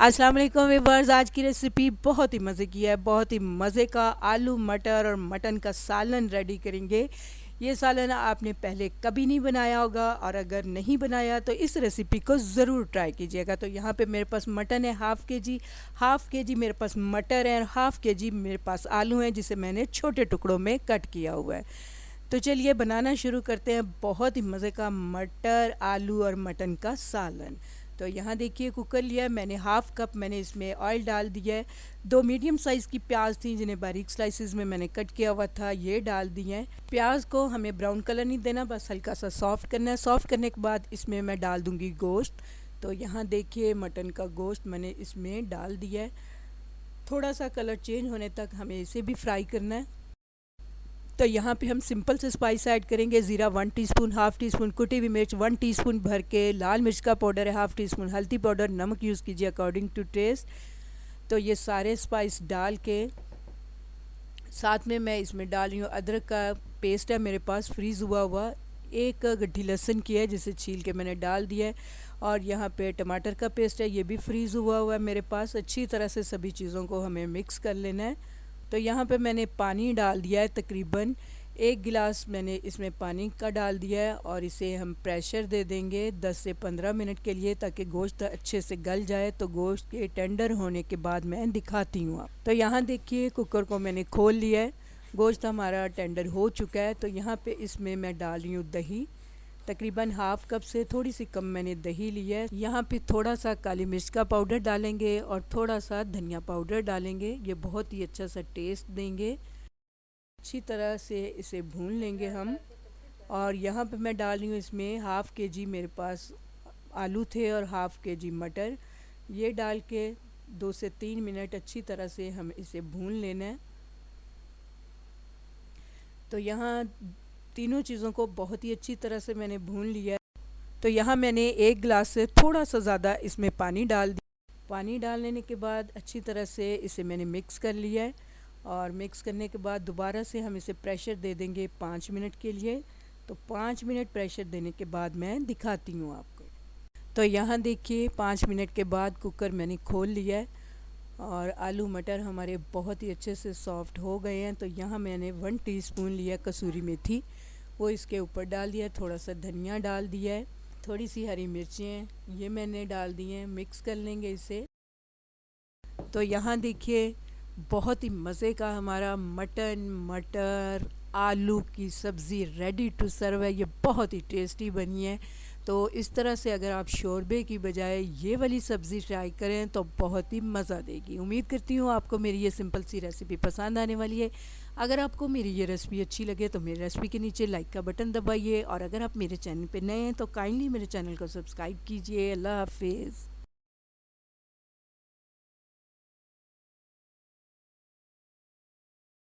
अस्सलाम वालेकुम व्यूअर्स। आज की रेसिपी बहुत ही मज़े की है। बहुत ही मज़े का आलू मटर और मटन का सालन रेडी करेंगे। ये सालन आपने पहले कभी नहीं बनाया होगा, और अगर नहीं बनाया तो इस रेसिपी को ज़रूर ट्राई कीजिएगा। तो यहाँ पे मेरे पास मटन है हाफ़ के जी मेरे पास मटर है, और हाफ़ के जी मेरे पास आलू हैं जिसे मैंने छोटे टुकड़ों में कट किया हुआ है। तो चलिए बनाना शुरू करते हैं बहुत ही मज़े का मटर आलू और मटन का सालन। तो यहाँ देखिए कुकर लिया है मैंने, हाफ़ कप मैंने इसमें ऑयल डाल दिया है। 2 मीडियम साइज़ की प्याज थी जिन्हें बारीक स्लाइसेस में मैंने कट किया हुआ था, ये डाल दिए हैं। प्याज को हमें ब्राउन कलर नहीं देना, बस हल्का सा सॉफ्ट करना है। सॉफ्ट करने के बाद इसमें मैं डाल दूँगी गोश्त। तो यहाँ देखिए मटन का गोश्त मैंने इसमें डाल दिया है। थोड़ा सा कलर चेंज होने तक हमें इसे भी फ्राई करना है। तो यहाँ पे हम सिंपल से स्पाइस ऐड करेंगे। ज़ीरा 1 टीस्पून, हाफ़ टी स्पून कुटी हुई मिर्च 1 टीस्पून भर के, लाल मिर्च का पाउडर है हाफ़ टी स्पून, हल्दी पाउडर, नमक यूज़ कीजिए अकॉर्डिंग टू टेस्ट। तो ये सारे स्पाइस डाल के साथ में मैं इसमें डाल रही हूँ अदरक का पेस्ट है मेरे पास फ्रीज़ हुआ एक गड्ढी लहसुन की है जिसे छील के मैंने डाल दिया है। और यहाँ पे टमाटर का पेस्ट है, ये भी फ्रीज़ हुआ है मेरे पास। अच्छी तरह से सभी चीज़ों को हमें मिक्स कर लेना है। तो यहाँ पे मैंने पानी डाल दिया है, तकरीबन 1 गिलास मैंने इसमें पानी का डाल दिया है, और इसे हम प्रेशर दे देंगे 10 से 15 मिनट के लिए ताकि गोश्त अच्छे से गल जाए। तो गोश्त के टेंडर होने के बाद मैं दिखाती हूँ आप। तो यहाँ देखिए कुकर को मैंने खोल लिया है, गोश्त हमारा टेंडर हो चुका है। तो यहाँ पे इसमें मैं डाल रही हूँ दही, तकरीबन हाफ़ कप से थोड़ी सी कम मैंने दही लिया है। यहाँ पे थोड़ा सा काली मिर्च का पाउडर डालेंगे और थोड़ा सा धनिया पाउडर डालेंगे, ये बहुत ही अच्छा सा टेस्ट देंगे। अच्छी तरह से इसे भून लेंगे हम। और यहाँ पे मैं डाल रही हूँ इसमें हाफ़ के जी मेरे पास आलू थे और हाफ़ के जी मटर, ये डाल के 2 से 3 मिनट अच्छी तरह से हम इसे भून लेना है। तो यहाँ तीनों चीज़ों को बहुत ही अच्छी तरह से मैंने भून लिया है। तो यहाँ मैंने 1 गिलास से थोड़ा सा ज़्यादा इसमें पानी डाल दिया। पानी डाल लेने के बाद अच्छी तरह से इसे मैंने मिक्स कर लिया है, और मिक्स करने के बाद दोबारा से हम इसे प्रेशर दे देंगे 5 मिनट के लिए। तो 5 मिनट प्रेशर देने के बाद मैं दिखाती हूँ आपको। तो यहाँ देखिए 5 मिनट के बाद कुकर मैंने खोल लिया है, और आलू मटर हमारे बहुत ही अच्छे से सॉफ्ट हो गए हैं। तो यहाँ मैंने 1 टीस्पून लिया कसूरी मेथी, वो इसके ऊपर डाल दिया। थोड़ा सा धनिया डाल दिया है, थोड़ी सी हरी मिर्चें ये मैंने डाल दी हैं। मिक्स कर लेंगे इसे। तो यहाँ देखिए बहुत ही मज़े का हमारा मटन मटर आलू की सब्ज़ी रेडी टू सर्व है। ये बहुत ही टेस्टी बनी है। तो इस तरह से अगर आप शोरबे की बजाय ये वाली सब्ज़ी ट्राई करें तो बहुत ही मज़ा देगी। उम्मीद करती हूँ आपको मेरी ये सिंपल सी रेसिपी पसंद आने वाली है। अगर आपको मेरी ये रेसिपी अच्छी लगे तो मेरी रेसिपी के नीचे लाइक का बटन दबाइए, और अगर आप मेरे चैनल पे नए हैं तो काइंडली मेरे चैनल को सब्सक्राइब कीजिए। अल्लाह हाफिज़।